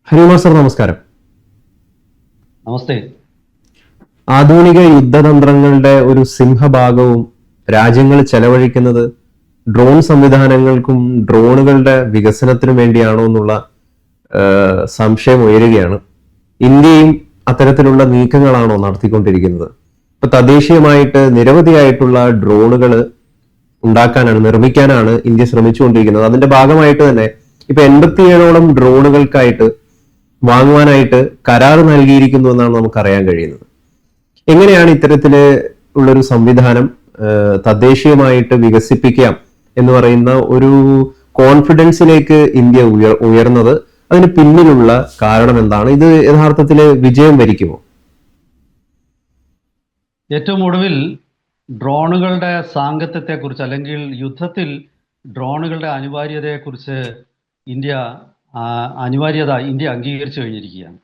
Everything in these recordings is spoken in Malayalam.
ഹരികുമാർ സർ, നമസ്കാരം. നമസ്തേ. ആധുനിക യുദ്ധതന്ത്രങ്ങളുടെ ഒരു സിംഹഭാഗവും രാജ്യങ്ങൾ ചെലവഴിക്കുന്നത് ഡ്രോൺ സംവിധാനങ്ങൾക്കും ഡ്രോണുകളുടെ വികസനത്തിനും വേണ്ടിയാണോ എന്നുള്ള സംശയം ഉയരുകയാണ്. ഇന്ത്യയും അത്തരത്തിലുള്ള നീക്കങ്ങളാണോ നടത്തിക്കൊണ്ടിരിക്കുന്നത്? ഇപ്പൊ തദ്ദേശീയമായിട്ട് നിരവധിയായിട്ടുള്ള ഡ്രോണുകൾ നിർമ്മിക്കാനാണ് ഇന്ത്യ ശ്രമിച്ചുകൊണ്ടിരിക്കുന്നത്. അതിന്റെ ഭാഗമായിട്ട് തന്നെ ഇപ്പൊ 87ഓളം ഡ്രോണുകൾക്കായിട്ട് വാങ്ങുവാനായിട്ട് കരാർ നൽകിയിരിക്കുന്നു എന്നാണ് നമുക്ക് അറിയാൻ കഴിയുന്നത്. എങ്ങനെയാണ് ഇത്തരത്തില് ഉള്ളൊരു സംവിധാനം തദ്ദേശീയമായിട്ട് വികസിപ്പിക്കാം എന്ന് പറയുന്ന ഒരു കോൺഫിഡൻസിലേക്ക് ഇന്ത്യ ഉയർന്നത്? അതിന് പിന്നിലുള്ള കാരണം എന്താണ്? ഇത് യഥാർത്ഥത്തിൽ വിജയം വരിക്കുമോ? ഏറ്റവും ഒടുവിൽ ഡ്രോണുകളുടെ സാങ്കത്യത്തെക്കുറിച്ച് അല്ലെങ്കിൽ യുദ്ധത്തിൽ ഡ്രോണുകളുടെ അനിവാര്യതയെക്കുറിച്ച് ഇന്ത്യ അംഗീകരിച്ചു കഴിഞ്ഞിരിക്കുകയാണ്.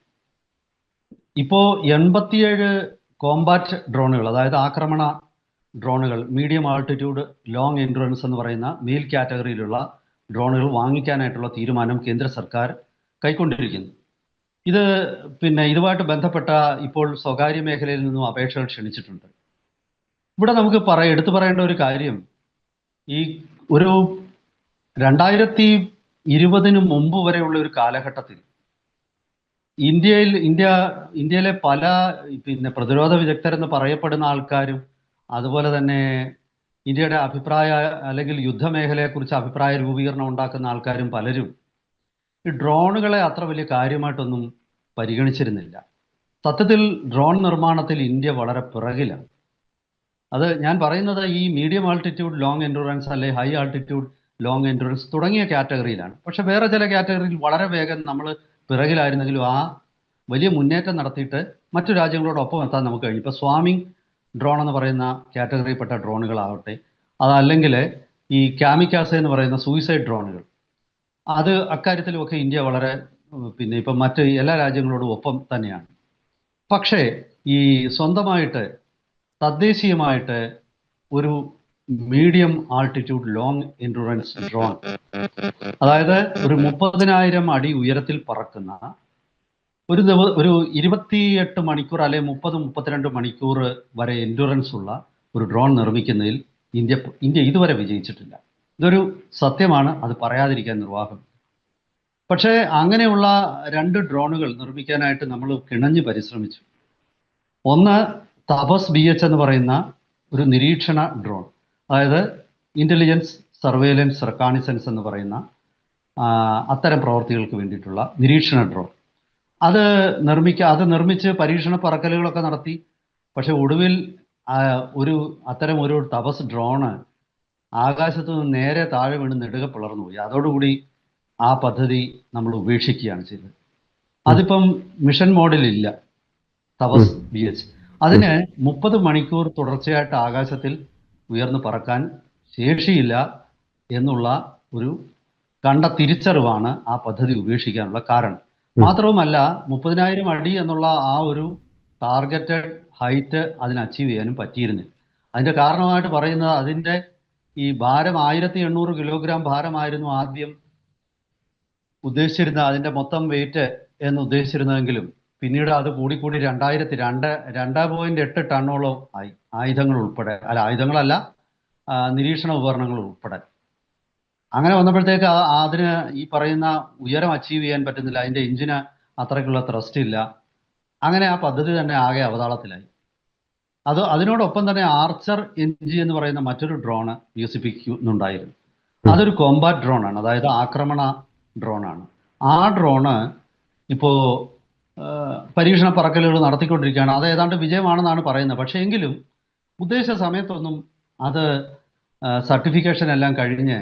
ഇപ്പോൾ 87 കോമ്പാറ്റ് ഡ്രോണുകൾ, അതായത് ആക്രമണ ഡ്രോണുകൾ, മീഡിയം ആൾട്ടിറ്റ്യൂഡ് ലോങ് എൻഡുറൻസ് എന്ന് പറയുന്ന മെയിൽ കാറ്റഗറിയിലുള്ള ഡ്രോണുകൾ വാങ്ങിക്കാനായിട്ടുള്ള തീരുമാനം കേന്ദ്ര സർക്കാർ കൈക്കൊണ്ടിരിക്കുന്നു. ഇതുമായിട്ട് ബന്ധപ്പെട്ട ഇപ്പോൾ സ്വകാര്യ മേഖലയിൽ നിന്നും അപേക്ഷകൾ ക്ഷണിച്ചിട്ടുണ്ട്. ഇവിടെ നമുക്ക് എടുത്തു പറയേണ്ട ഒരു കാര്യം, ഈ ഒരു 2020 മുമ്പ് വരെയുള്ള ഒരു കാലഘട്ടത്തിൽ ഇന്ത്യയിലെ പല പ്രതിരോധ വിദഗ്ധരെന്ന് പറയപ്പെടുന്ന ആൾക്കാരും, അതുപോലെ തന്നെ ഇന്ത്യയുടെ അല്ലെങ്കിൽ യുദ്ധമേഖലയെക്കുറിച്ച് അഭിപ്രായ രൂപീകരണം ഉണ്ടാക്കുന്ന ആൾക്കാരും പലരും ഈ ഡ്രോണുകളെ അത്ര വലിയ കാര്യമായിട്ടൊന്നും പരിഗണിച്ചിരുന്നില്ല. സത്യത്തിൽ ഡ്രോൺ നിർമ്മാണത്തിൽ ഇന്ത്യ വളരെ പിറകിലാണ്. അത് ഞാൻ പറയുന്നത് ഈ മീഡിയം ആൾട്ടിറ്റ്യൂഡ് ലോങ് എൻഡുറൻസ് അല്ലെങ്കിൽ ഹൈ ആൾട്ടിറ്റ്യൂഡ് ലോങ് എൻഡുറൻസ് തുടങ്ങിയ കാറ്റഗറിയിലാണ്. പക്ഷെ വേറെ ചില കാറ്റഗറിയിൽ വളരെ വേഗം നമ്മൾ പിറകിലായിരുന്നെങ്കിലും ആ വലിയ മുന്നേറ്റം നടത്തിയിട്ട് മറ്റു രാജ്യങ്ങളോടൊപ്പം എത്താൻ നമുക്ക് കഴിഞ്ഞു. ഇപ്പോൾ സ്വാമിങ് ഡ്രോൺ എന്ന് പറയുന്ന കാറ്റഗറിയിൽപ്പെട്ട ഡ്രോണുകളാവട്ടെ, അതല്ലെങ്കിൽ ഈ കാമിക്കാസെ എന്ന് പറയുന്ന സൂയിസൈഡ് ഡ്രോണുകൾ, അത് അക്കാര്യത്തിലുമൊക്കെ ഇന്ത്യ വളരെ ഇപ്പം മറ്റ് എല്ലാ രാജ്യങ്ങളോടും ഒപ്പം തന്നെയാണ്. പക്ഷേ ഈ സ്വന്തമായിട്ട് തദ്ദേശീയമായിട്ട് ഒരു medium altitude long endurance drone, അതായത് ഒരു 30,000 അടി ഉയരത്തിൽ പറക്കുന്ന ഒരു 28 മണിക്കൂർ അല്ലെങ്കിൽ 30-32 മണിക്കൂർ വരെ എൻഡുറൻസ് ഉള്ള ഒരു ഡ്രോൺ നിർമ്മിക്കുന്നതിൽ ഇന്ത്യ ഇതുവരെ വിജയിച്ചിട്ടില്ല. ഇതൊരു സത്യമാണ്, അത് പറയാതിരിക്കാൻ നിർവാഹം. പക്ഷേ അങ്ങനെയുള്ള 2 ഡ്രോണുകൾ നിർമ്മിക്കാനായിട്ട് നമ്മൾ കിണഞ്ഞ് പരിശ്രമിച്ചു. ഒന്ന് തപസ് BH എന്ന് പറയുന്ന ഒരു നിരീക്ഷണ ഡ്രോൺ, അതായത് ഇൻ്റലിജൻസ് സർവേലൻസ് റെക്കോണിസൻസ് എന്ന് പറയുന്ന അത്തരം പ്രവർത്തികൾക്ക് വേണ്ടിയിട്ടുള്ള നിരീക്ഷണ ഡ്രോൺ. അത് നിർമ്മിച്ച് പരീക്ഷണ പറക്കലുകളൊക്കെ നടത്തി. പക്ഷെ ഒടുവിൽ അത്തരം ഒരു തപസ് ഡ്രോണ് ആകാശത്ത് നിന്ന് നേരെ താഴെ വീണ് നെടുക പിളർന്നു പോയി. അതോടുകൂടി ആ പദ്ധതി നമ്മൾ ഉപേക്ഷിക്കുകയാണ് ചെയ്തത്. അതിപ്പം മിഷൻ മോഡിലില്ല തപസ് BH. അതിന് 30 മണിക്കൂർ തുടർച്ചയായിട്ട് ആകാശത്തിൽ ഉയർന്നു പറക്കാൻ ശേഷിയില്ല എന്നുള്ള ഒരു കണ്ട തിരിച്ചറിവാണ് ആ പദ്ധതി ഉപേക്ഷിക്കാനുള്ള കാരണം. മാത്രവുമല്ല, 30,000 അടി എന്നുള്ള ആ ഒരു ടാർഗറ്റഡ് ഹൈറ്റ് അതിന് അച്ചീവ് ചെയ്യാനും പറ്റിയിരുന്നില്ല. അതിൻ്റെ കാരണമായിട്ട് പറയുന്നത് അതിൻ്റെ ഈ ഭാരം 1800 കിലോഗ്രാം ഭാരമായിരുന്നു ആദ്യം ഉദ്ദേശിച്ചിരുന്ന, അതിൻ്റെ മൊത്തം വെയിറ്റ് എന്ന് ഉദ്ദേശിച്ചിരുന്നതെങ്കിലും പിന്നീട് അത് കൂടിക്കൂടി 2.8 ടണ്ണോളം ആയി. ആയുധങ്ങളല്ല, നിരീക്ഷണ ഉപകരണങ്ങൾ ഉൾപ്പെടെ. അങ്ങനെ വന്നപ്പോഴത്തേക്ക് അതിന് ഈ പറയുന്ന ഉയരം അച്ചീവ് ചെയ്യാൻ പറ്റുന്നില്ല. അതിൻ്റെ എഞ്ചിന് അത്രയ്ക്കുള്ള ത്രസ്റ്റ് ഇല്ല. അങ്ങനെ ആ പദ്ധതി തന്നെ ആകെ അവതാളത്തിലായി. അതിനോടൊപ്പം തന്നെ ആർച്ചർ NG എന്ന് പറയുന്ന മറ്റൊരു ഡ്രോണ് വികസിപ്പിക്കുന്നുണ്ടായിരുന്നു. അതൊരു കോമ്പാറ്റ് ഡ്രോണാണ്, അതായത് ആക്രമണ ഡ്രോണാണ്. ആ ഡ്രോണ് ഇപ്പോൾ പരീക്ഷണ പറക്കലുകൾ നടത്തിക്കൊണ്ടിരിക്കുകയാണ്. അത് ഏതാണ്ട് വിജയമാണെന്നാണ് പറയുന്നത്. പക്ഷേ എങ്കിലും ഉദ്ദേശിച്ച സമയത്തൊന്നും അത് സർട്ടിഫിക്കേഷൻ എല്ലാം കഴിഞ്ഞ്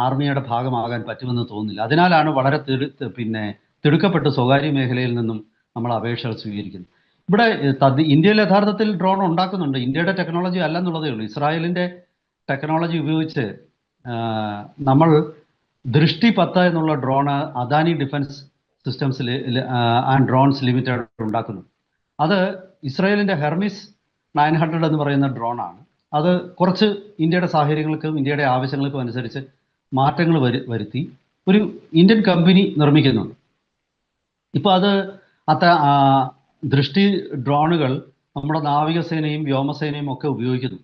ആർമിയുടെ ഭാഗമാകാൻ പറ്റുമെന്ന് തോന്നുന്നില്ല. അതിനാലാണ് വളരെ തിടുക്കപ്പെട്ട് സ്വകാര്യ മേഖലയിൽ നിന്നും നമ്മൾ അപേക്ഷകൾ സ്വീകരിക്കുന്നത്. ഇവിടെ ഇന്ത്യയിൽ യഥാർത്ഥത്തിൽ ഡ്രോൺ ഉണ്ടാക്കുന്നുണ്ട്. ഇന്ത്യയുടെ ടെക്നോളജി അല്ലെന്നുള്ളതേ ഉള്ളൂ. ഇസ്രായേലിൻ്റെ ടെക്നോളജി ഉപയോഗിച്ച് നമ്മൾ ദൃഷ്ടി 10 എന്നുള്ള drone Adani defence systems and drones limited ഉണ്ടാക്കുന്നു. അത് ഇസ്രായേലിൻ്റെ ഹെർമിസ് 900 എന്ന് പറയുന്ന ഡ്രോണാണ്. അത് കുറച്ച് ഇന്ത്യയുടെ സാഹചര്യങ്ങൾക്കും ഇന്ത്യയുടെ ആവശ്യങ്ങൾക്കും അനുസരിച്ച് മാറ്റങ്ങൾ വരുത്തി ഒരു ഇന്ത്യൻ കമ്പനി നിർമ്മിക്കുന്നുണ്ട്. ഇപ്പോൾ അത് ദൃഷ്ടി ഡ്രോണുകൾ നമ്മുടെ നാവികസേനയും വ്യോമസേനയും ഒക്കെ ഉപയോഗിക്കുന്നു.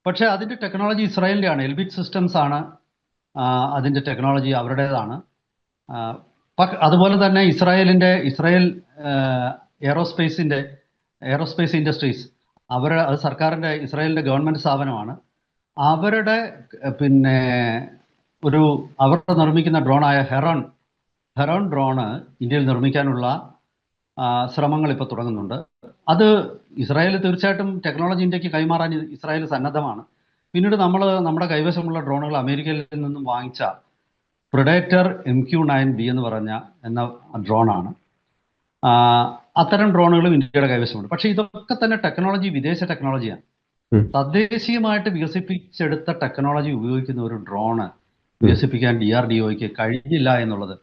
പക്ഷേ അതിൻ്റെ ടെക്നോളജി ഇസ്രായേലിൻ്റെ ആണ്. എൽബിറ്റ് സിസ്റ്റംസ് ആണ് അതിൻ്റെ ടെക്നോളജി, അവരുടേതാണ്. അതുപോലെ തന്നെ ഇസ്രായേൽ എയറോസ്പേസ് ഇൻഡസ്ട്രീസ്, അത് ഇസ്രായേലിൻ്റെ ഗവൺമെൻറ് സ്ഥാപനമാണ്. അവരുടെ അവർ നിർമ്മിക്കുന്ന ഡ്രോണായ ഹെറോൺ ഡ്രോണ് ഇന്ത്യയിൽ നിർമ്മിക്കാനുള്ള ശ്രമങ്ങൾ ഇപ്പോൾ തുടങ്ങുന്നുണ്ട്. അത് ഇസ്രായേൽ തീർച്ചയായിട്ടും ടെക്നോളജി ഇന്ത്യക്ക് കൈമാറാൻ ഇസ്രായേൽ സന്നദ്ധമാണ്. പിന്നീട് നമ്മുടെ കൈവശമുള്ള ഡ്രോണുകൾ അമേരിക്കയിൽ നിന്നും വാങ്ങിച്ച പ്രിഡേറ്റർ MQ-9B എന്ന ഡ്രോണാണ്. അത്തരം ഡ്രോണുകളും ഇന്ത്യയുടെ കൈവശമുണ്ട്. പക്ഷേ ഇതൊക്കെ തന്നെ വിദേശ ടെക്നോളജിയാണ്. തദ്ദേശീയമായിട്ട് വികസിപ്പിച്ചെടുത്ത ടെക്നോളജി ഉപയോഗിക്കുന്ന ഒരു ഡ്രോണ് വികസിപ്പിക്കാൻ DRDOയ്ക്ക് കഴിഞ്ഞില്ല എന്നുള്ളത്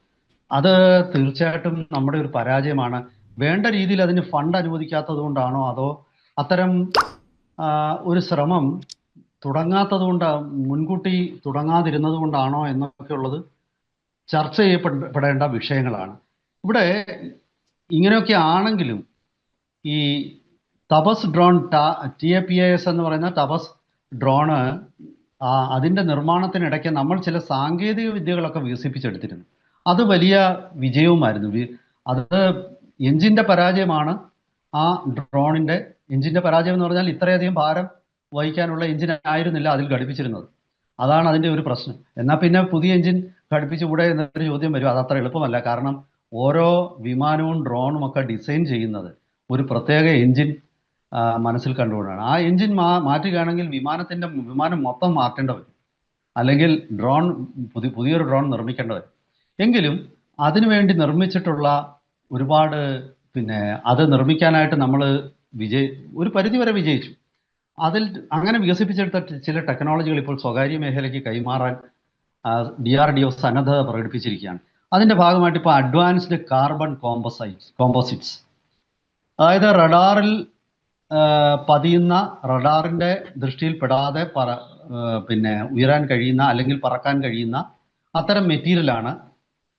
അത് തീർച്ചയായിട്ടും നമ്മുടെ ഒരു പരാജയമാണ്. വേണ്ട രീതിയിൽ അതിന് ഫണ്ട് അനുവദിക്കാത്തത് കൊണ്ടാണോ, അതോ അത്തരം ഒരു ശ്രമം മുൻകൂട്ടി തുടങ്ങാതിരുന്നത് കൊണ്ടാണോ എന്നൊക്കെ ഉള്ളത് ചർച്ച ചെയ്യപ്പെടേണ്ട വിഷയങ്ങളാണ്. ഇവിടെ ഇങ്ങനെയൊക്കെ ആണെങ്കിലും ഈ തപസ് ഡ്രോൺ TAPAS എന്ന് പറയുന്ന തപസ് ഡ്രോണ് അതിൻ്റെ നിർമ്മാണത്തിനിടയ്ക്ക് നമ്മൾ ചില സാങ്കേതിക വിദ്യകളൊക്കെ വികസിപ്പിച്ചെടുത്തിരുന്നു. അത് വലിയ വിജയവുമായിരുന്നു. അത് എഞ്ചിൻ്റെ പരാജയമാണ്. ആ ഡ്രോണിൻ്റെ എഞ്ചിൻ്റെ പരാജയം എന്ന് പറഞ്ഞാൽ ഇത്രയധികം ഭാരം വഹിക്കാനുള്ള എഞ്ചിൻ ആയിരുന്നില്ല അതിൽ ഘടിപ്പിച്ചിരുന്നത്. അതാണ് അതിൻ്റെ ഒരു പ്രശ്നം. എന്നാൽ പിന്നെ പുതിയ എഞ്ചിൻ ഘടിപ്പിച്ചുകൂടെ എന്നൊരു ചോദ്യം വരും. അതത്ര എളുപ്പമല്ല. കാരണം ഓരോ വിമാനവും ഡ്രോണും ഒക്കെ ഡിസൈൻ ചെയ്യുന്നത് ഒരു പ്രത്യേക എഞ്ചിൻ മനസ്സിൽ കണ്ടുകൊണ്ടാണ്. ആ എഞ്ചിൻ മാറ്റുകയാണെങ്കിൽ വിമാനം മൊത്തം മാറ്റേണ്ടി വരും. അല്ലെങ്കിൽ പുതിയൊരു ഡ്രോൺ നിർമ്മിക്കേണ്ടി വരും. എങ്കിലും അതിനുവേണ്ടി നിർമ്മിച്ചിട്ടുള്ള ഒരുപാട് അത് നിർമ്മിക്കാനായിട്ട് നമ്മൾ ഒരു പരിധിവരെ വിജയിച്ചു. അങ്ങനെ വികസിപ്പിച്ചെടുത്ത ചില ടെക്നോളജികൾ ഇപ്പോൾ സ്വകാര്യ മേഖലയ്ക്ക് കൈമാറാൻ DRDO സന്നദ്ധത പ്രകടിപ്പിച്ചിരിക്കുകയാണ്. അതിൻ്റെ ഭാഗമായിട്ട് ഇപ്പോൾ അഡ്വാൻസ്ഡ് കാർബൺ കോമ്പോസിറ്റ്സ്, അതായത് റഡാറിൽ പതിയുന്ന, റഡാറിൻ്റെ ദൃഷ്ടിയിൽപ്പെടാതെ ഉയരാൻ കഴിയുന്ന അല്ലെങ്കിൽ പറക്കാൻ കഴിയുന്ന അത്തരം മെറ്റീരിയലാണ്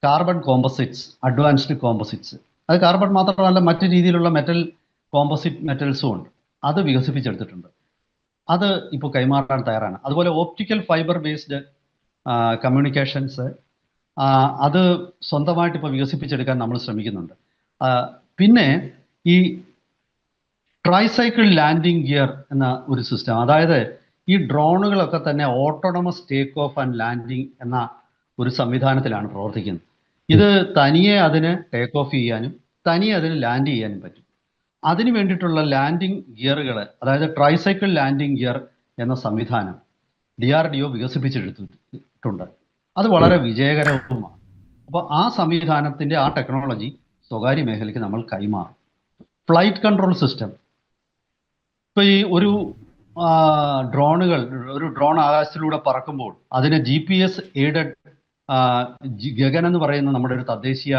കാർബൺ കോമ്പോസിറ്റ്സ്, അഡ്വാൻസ്ഡ് കോമ്പോസിറ്റ്സ്. അത് കാർബൺ മാത്രമല്ല, മറ്റു രീതിയിലുള്ള മെറ്റൽസും ഉണ്ട്. അത് വികസിപ്പിച്ചെടുത്തിട്ടുണ്ട്. അത് ഇപ്പോൾ കൈമാറാൻ തയ്യാറാണ്. അതുപോലെ ഓപ്റ്റിക്കൽ ഫൈബർ ബേസ്ഡ് കമ്മ്യൂണിക്കേഷൻസ്, അത് സ്വന്തമായിട്ട് ഇപ്പോൾ വികസിപ്പിച്ചെടുക്കാൻ നമ്മൾ ശ്രമിക്കുന്നുണ്ട്. പിന്നെ ഈ ട്രൈസൈക്കിൾ ലാൻഡിംഗ് ഗിയർ എന്ന ഒരു സിസ്റ്റം, അതായത് ഈ ഡ്രോണുകളൊക്കെ തന്നെ autonomous take off and landing എന്ന ഒരു സംവിധാനത്തിലാണ് പ്രവർത്തിക്കുന്നത്. ഇത് തനിയെ അതിന് ടേക്ക് ഓഫ് ചെയ്യാനും തനിയെ അതിന് ലാൻഡ് ചെയ്യാനും പറ്റും. അതിന് വേണ്ടിയിട്ടുള്ള ലാൻഡിംഗ് ഗിയറുകൾ, അതായത് ട്രൈസൈക്കിൾ ലാൻഡിംഗ് ഗിയർ എന്ന സംവിധാനം DRDO വികസിപ്പിച്ചെടുത്തിട്ടുണ്ട്. അത് വളരെ വിജയകരവുമാണ്. അപ്പോൾ ആ സംവിധാനത്തിൻ്റെ ആ ടെക്നോളജി സ്വകാര്യ മേഖലയ്ക്ക് നമ്മൾ കൈമാറും. ഫ്ലൈറ്റ് കൺട്രോൾ സിസ്റ്റം, ഇപ്പോൾ ഈ ഒരു ഡ്രോൺ ആകാശത്തിലൂടെ പറക്കുമ്പോൾ അതിന് GPS എയ്ഡഡ് ഗഗൻ എന്ന് പറയുന്ന നമ്മുടെ ഒരു തദ്ദേശീയ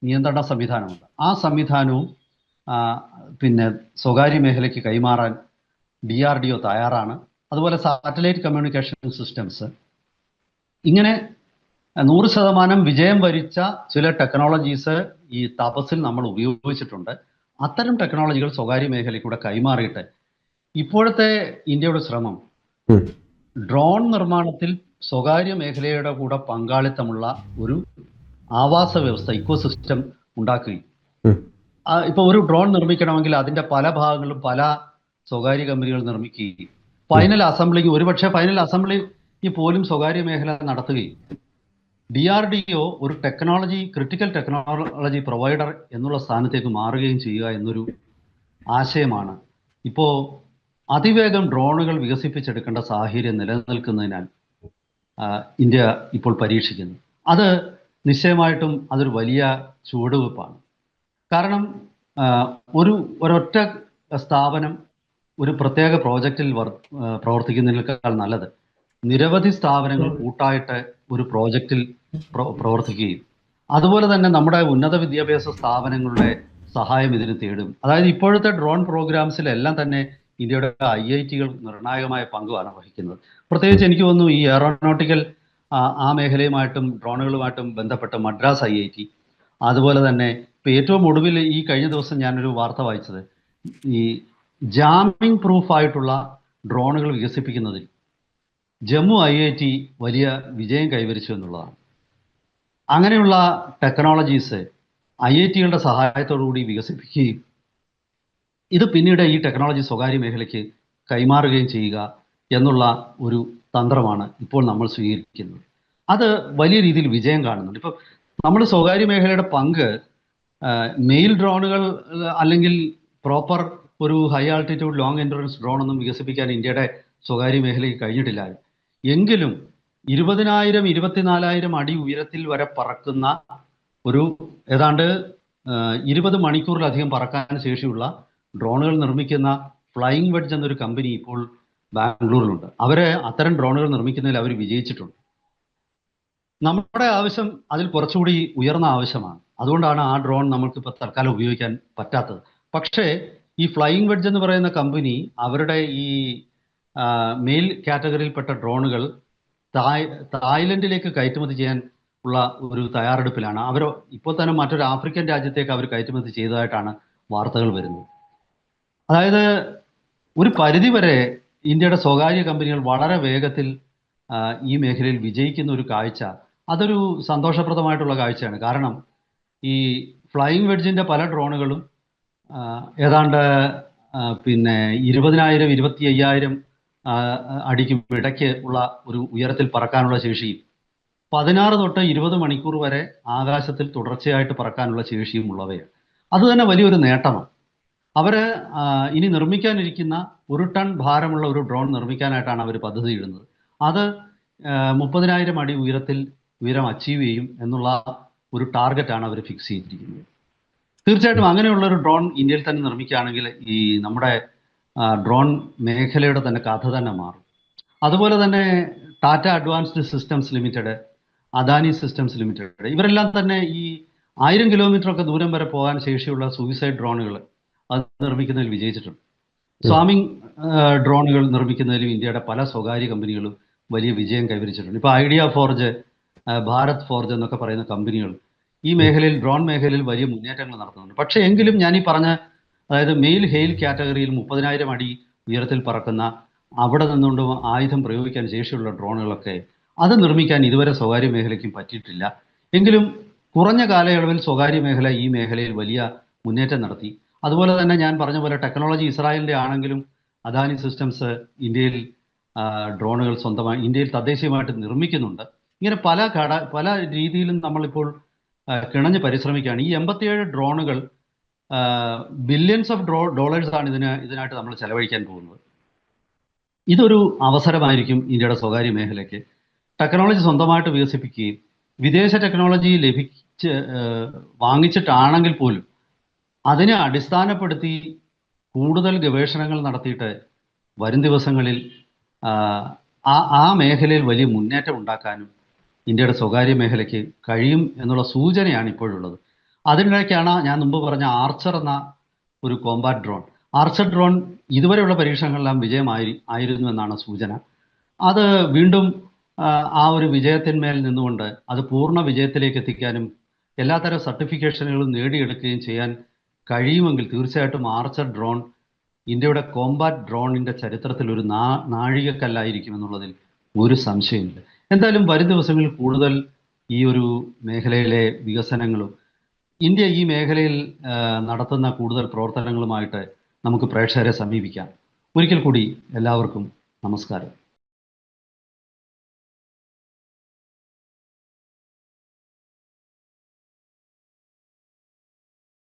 നിയന്ത്രണ സംവിധാനമുണ്ട്. ആ സംവിധാനവും സ്വകാര്യ മേഖലയ്ക്ക് കൈമാറാൻ DRDO തയ്യാറാണ്. അതുപോലെ സാറ്റലൈറ്റ് കമ്മ്യൂണിക്കേഷൻ സിസ്റ്റംസ്, ഇങ്ങനെ 100% വിജയം വരിച്ച ചില ടെക്നോളജീസ് ഈ തപസ്സിൽ നമ്മൾ ഉപയോഗിച്ചിട്ടുണ്ട്. അത്തരം ടെക്നോളജികൾ സ്വകാര്യ മേഖലയ്ക്കൂടെ കൈമാറിയിട്ട് ഇപ്പോഴത്തെ ഇന്ത്യയുടെ ശ്രമം ഡ്രോൺ നിർമ്മാണത്തിൽ സ്വകാര്യ മേഖലയുടെ കൂടെ പങ്കാളിത്തമുള്ള ഒരു ആവാസ വ്യവസ്ഥ, ഇക്കോസിസ്റ്റം ഉണ്ടാക്കുകയും, ഇപ്പോൾ ഒരു ഡ്രോൺ നിർമ്മിക്കണമെങ്കിൽ അതിൻ്റെ പല ഭാഗങ്ങളും പല സ്വകാര്യ കമ്പനികൾ നിർമ്മിക്കുകയും ഒരുപക്ഷെ ഫൈനൽ അസംബ്ലി പോലും സ്വകാര്യ മേഖല നടത്തുകയും DRDO ഒരു ക്രിട്ടിക്കൽ ടെക്നോളജി പ്രൊവൈഡർ എന്നുള്ള സ്ഥാനത്തേക്ക് മാറുകയും ചെയ്യുക എന്നൊരു ആശയമാണ് ഇപ്പോൾ അതിവേഗം ഡ്രോണുകൾ വികസിപ്പിച്ചെടുക്കേണ്ട സാഹചര്യം നിലനിൽക്കുന്നതിനാൽ ഇന്ത്യ ഇപ്പോൾ പരീക്ഷിക്കുന്നു. അത് നിശ്ചയമായിട്ടും അതൊരു വലിയ ചുവടുവെപ്പാണ്. കാരണം ഒരൊറ്റ സ്ഥാപനം ഒരു പ്രത്യേക പ്രോജക്റ്റിൽ പ്രവർത്തിക്കുന്നതിനേക്കാൾ നല്ലത് നിരവധി സ്ഥാപനങ്ങൾ കൂട്ടായിട്ട് ഒരു പ്രോജക്റ്റിൽ പ്രവർത്തിക്കുകയും അതുപോലെ തന്നെ നമ്മുടെ ഉന്നത വിദ്യാഭ്യാസ സ്ഥാപനങ്ങളുടെ സഹായം ഇതിന് തേടും. അതായത് ഇപ്പോഴത്തെ ഡ്രോൺ പ്രോഗ്രാംസിലെല്ലാം തന്നെ ഇന്ത്യയുടെ IIT-കൾ നിർണായകമായ പങ്കാണ് വഹിക്കുന്നത്. പ്രത്യേകിച്ച് എനിക്ക് തോന്നുന്നു ഈ എയറോനോട്ടിക്കൽ ആ മേഖലയുമായിട്ടും ഡ്രോണുകളുമായിട്ടും ബന്ധപ്പെട്ട മദ്രാസ് IIT, അതുപോലെ തന്നെ ഇപ്പൊ ഏറ്റവും ഒടുവിൽ ഈ കഴിഞ്ഞ ദിവസം ഞാനൊരു വാർത്ത വായിച്ചത്, ഈ ജാമിംഗ് പ്രൂഫ് ആയിട്ടുള്ള ഡ്രോണുകൾ വികസിപ്പിക്കുന്നതിൽ ജമ്മു IIT വലിയ വിജയം കൈവരിച്ചു എന്നുള്ളതാണ്. അങ്ങനെയുള്ള ടെക്നോളജീസ് IIT-കളുടെ സഹായത്തോടു കൂടി വികസിപ്പിക്കുകയും ഇത് പിന്നീട് ഈ ടെക്നോളജി സ്വകാര്യ മേഖലയ്ക്ക് കൈമാറുകയും ചെയ്യുക എന്നുള്ള ഒരു തന്ത്രമാണ് ഇപ്പോൾ നമ്മൾ സ്വീകരിക്കുന്നത്. അത് വലിയ രീതിയിൽ വിജയം കാണുന്നുണ്ട്. ഇപ്പം നമ്മൾ സ്വകാര്യ മേഖലയുടെ പങ്ക് മെയിൽ ഡ്രോണുകൾ അല്ലെങ്കിൽ പ്രോപ്പർ ഒരു high altitude long endurance drone ഒന്നും വികസിപ്പിക്കാൻ ഇന്ത്യയുടെ സ്വകാര്യ മേഖലയ്ക്ക് കഴിഞ്ഞിട്ടില്ല. എങ്കിലും 20,000 24,000 അടി ഉയരത്തിൽ വരെ പറക്കുന്ന ഒരു ഏതാണ്ട് 20 മണിക്കൂറിലധികം പറക്കാൻ ശേഷിയുള്ള ഡ്രോണുകൾ നിർമ്മിക്കുന്ന ഫ്ലൈയിങ് വെഡ്ജ് എന്നൊരു കമ്പനി ഇപ്പോൾ ബാംഗ്ലൂരിലുണ്ട്. അവര് അത്തരം ഡ്രോണുകൾ നിർമ്മിക്കുന്നതിൽ അവർ വിജയിച്ചിട്ടുണ്ട്. നമ്മുടെ ആവശ്യം അതിൽ കുറച്ചുകൂടി ഉയർന്ന ആവശ്യമാണ്. അതുകൊണ്ടാണ് ആ ഡ്രോൺ നമുക്ക് ഇപ്പോൾ തൽക്കാലം ഉപയോഗിക്കാൻ പറ്റാത്തത്. പക്ഷേ ഈ ഫ്ലൈയിങ് വെഡ്ജ് എന്ന് പറയുന്ന കമ്പനി അവരുടെ ഈ മെയിൽ കാറ്റഗറിയിൽപ്പെട്ട ഡ്രോണുകൾ തായ്ലൻഡിലേക്ക് കയറ്റുമതി ചെയ്യാൻ ഉള്ള ഒരു തയ്യാറെടുപ്പിലാണ്. അവർ ഇപ്പോൾ തന്നെ മറ്റൊരു ആഫ്രിക്കൻ രാജ്യത്തേക്ക് അവർ കയറ്റുമതി ചെയ്തതായിട്ടാണ് വാർത്തകൾ വരുന്നത്. അതായത് ഒരു പരിധിവരെ ഇന്ത്യയുടെ സ്വകാര്യ കമ്പനികൾ വളരെ വേഗത്തിൽ ഈ മേഖലയിൽ വിജയിക്കുന്ന ഒരു കാഴ്ച, അതൊരു സന്തോഷപ്രദമായിട്ടുള്ള കാഴ്ചയാണ്. കാരണം ഈ ഫ്ലൈയിങ് വെഡ്ജിന്റെ പല ഡ്രോണുകളും ഏതാണ്ട് 20,000 25,000 അടിക്കും ഇടയ്ക്ക് ഉള്ള ഒരു ഉയരത്തിൽ പറക്കാനുള്ള ശേഷിയും 16 തൊട്ട് 20 മണിക്കൂർ വരെ ആകാശത്തിൽ തുടർച്ചയായിട്ട് പറക്കാനുള്ള ശേഷിയും ഉള്ളവയാണ്. അത് തന്നെ വലിയൊരു നേട്ടമാണ്. അവര് ഇനി നിർമ്മിക്കാനിരിക്കുന്ന 1 ടൺ ഭാരമുള്ള ഒരു ഡ്രോൺ നിർമ്മിക്കാനായിട്ടാണ് അവർ പദ്ധതി ഇടുന്നത്. അത് 30,000 അടി ഉയരം അച്ചീവ് ചെയ്യും എന്നുള്ള ഒരു ടാർഗറ്റാണ് അവർ ഫിക്സ് ചെയ്തിരിക്കുന്നത്. തീർച്ചയായിട്ടും അങ്ങനെയുള്ള ഒരു ഡ്രോൺ ഇന്ത്യയിൽ തന്നെ നിർമ്മിക്കുകയാണെങ്കിൽ ഈ നമ്മുടെ ഡ്രോൺ മേഖലയുടെ തന്നെ കഥ തന്നെ മാറും. അതുപോലെ തന്നെ Tata advanced systems limited, Adani systems limited, ഇവരെല്ലാം തന്നെ ഈ 1000 കിലോമീറ്റർ ഒക്കെ ദൂരം വരെ പോകാൻ ശേഷിയുള്ള സൂയിസൈഡ് ഡ്രോണുകൾ അത് നിർമ്മിക്കുന്നതിൽ വിജയിച്ചിട്ടുണ്ട്. സ്വാമിംഗ് ഡ്രോണുകൾ നിർമ്മിക്കുന്നതിലും ഇന്ത്യയുടെ പല സ്വകാര്യ കമ്പനികളും വലിയ വിജയം കൈവരിച്ചിട്ടുണ്ട്. ഇപ്പോൾ ഐഡിയ ഫോർജ്, ഭാരത് ഫോർജ് എന്നൊക്കെ പറയുന്ന കമ്പനികൾ ഈ മേഖലയിൽ ഡ്രോൺ മേഖലയിൽ വലിയ മുന്നേറ്റങ്ങൾ നടത്തുന്നുണ്ട്. പക്ഷേ എങ്കിലും ഞാൻ ഈ പറഞ്ഞ അതായത് മെയിൽ ഹെയിൽ കാറ്റഗറിയിൽ 30,000 അടി ഉയരത്തിൽ പറക്കുന്ന അവിടെ നിന്നുകൊണ്ട് ആയുധം പ്രയോഗിക്കാൻ ശേഷിയുള്ള ഡ്രോണുകളൊക്കെ അത് നിർമ്മിക്കാൻ ഇതുവരെ സ്വകാര്യ മേഖലയ്ക്കും പറ്റിയിട്ടില്ല. എങ്കിലും കുറഞ്ഞ കാലയളവിൽ സ്വകാര്യ മേഖല ഈ മേഖലയിൽ വലിയ മുന്നേറ്റം നടത്തി. അതുപോലെ തന്നെ ഞാൻ പറഞ്ഞ പോലെ ടെക്നോളജി ഇസ്രായേലിൻ്റെ ആണെങ്കിലും അദാനി സിസ്റ്റംസ് ഇന്ത്യയിൽ ഡ്രോണുകൾ ഇന്ത്യയിൽ തദ്ദേശീയമായിട്ട് നിർമ്മിക്കുന്നുണ്ട്. ഇങ്ങനെ പല രീതിയിലും നമ്മളിപ്പോൾ കിണഞ്ഞ് പരിശ്രമിക്കുകയാണ്. ഈ 87 ഡ്രോണുകൾ ബില്യൺസ് ഓഫ് ഡോളേഴ്സാണ് ഇതിനായിട്ട് നമ്മൾ ചെലവഴിക്കാൻ പോകുന്നത്. ഇതൊരു അവസരമായിരിക്കും ഇന്ത്യയുടെ സ്വകാര്യ മേഖലയ്ക്ക്. ടെക്നോളജി സ്വന്തമായിട്ട് വികസിപ്പിക്കുകയും വിദേശ ടെക്നോളജി വാങ്ങിച്ചിട്ടാണെങ്കിൽ പോലും അതിനെ അടിസ്ഥാനപ്പെടുത്തി കൂടുതൽ ഗവേഷണങ്ങൾ നടത്തിയിട്ട് വരും ദിവസങ്ങളിൽ ആ മേഖലയിൽ വലിയ മുന്നേറ്റം ഉണ്ടാക്കാനും ഇന്ത്യയുടെ സ്വകാര്യ മേഖലയ്ക്ക് കഴിയും എന്നുള്ള സൂചനയാണ് ഇപ്പോഴുള്ളത്. അതിനിടയ്ക്കാണ് ഞാൻ മുമ്പ് പറഞ്ഞ ആർച്ചർ എന്ന ഒരു കോമ്പാറ്റ് ഡ്രോൺ. ആർച്ചർ ഡ്രോൺ ഇതുവരെയുള്ള പരീക്ഷണങ്ങളെല്ലാം ആയിരുന്നു എന്നാണ് സൂചന. അത് വീണ്ടും ആ ഒരു വിജയത്തിന്മേൽ നിന്നുകൊണ്ട് അത് പൂർണ്ണ വിജയത്തിലേക്ക് എത്തിക്കാനും എല്ലാത്തരം സർട്ടിഫിക്കേഷനുകളും നേടിയെടുക്കുകയും ചെയ്യാൻ കഴിയുമെങ്കിൽ തീർച്ചയായിട്ടും ആർച്ചർ ഡ്രോൺ ഇന്ത്യയുടെ കോമ്പാറ്റ് ഡ്രോണിൻ്റെ ചരിത്രത്തിൽ ഒരു നാഴികക്കല്ലായിരിക്കും എന്നുള്ളതിൽ ഒരു സംശയമില്ല. എന്തായാലും വരും ദിവസങ്ങളിൽ കൂടുതൽ ഈ ഒരു മേഖലയിലെ വികസനങ്ങളും ഇന്ത്യ ഈ മേഖലയിൽ നടത്തുന്ന കൂടുതൽ പ്രവർത്തനങ്ങളുമായിട്ട് നമുക്ക് പ്രേക്ഷകരെ സമീപിക്കാം. ഒരിക്കൽ കൂടി എല്ലാവർക്കും നമസ്കാരം.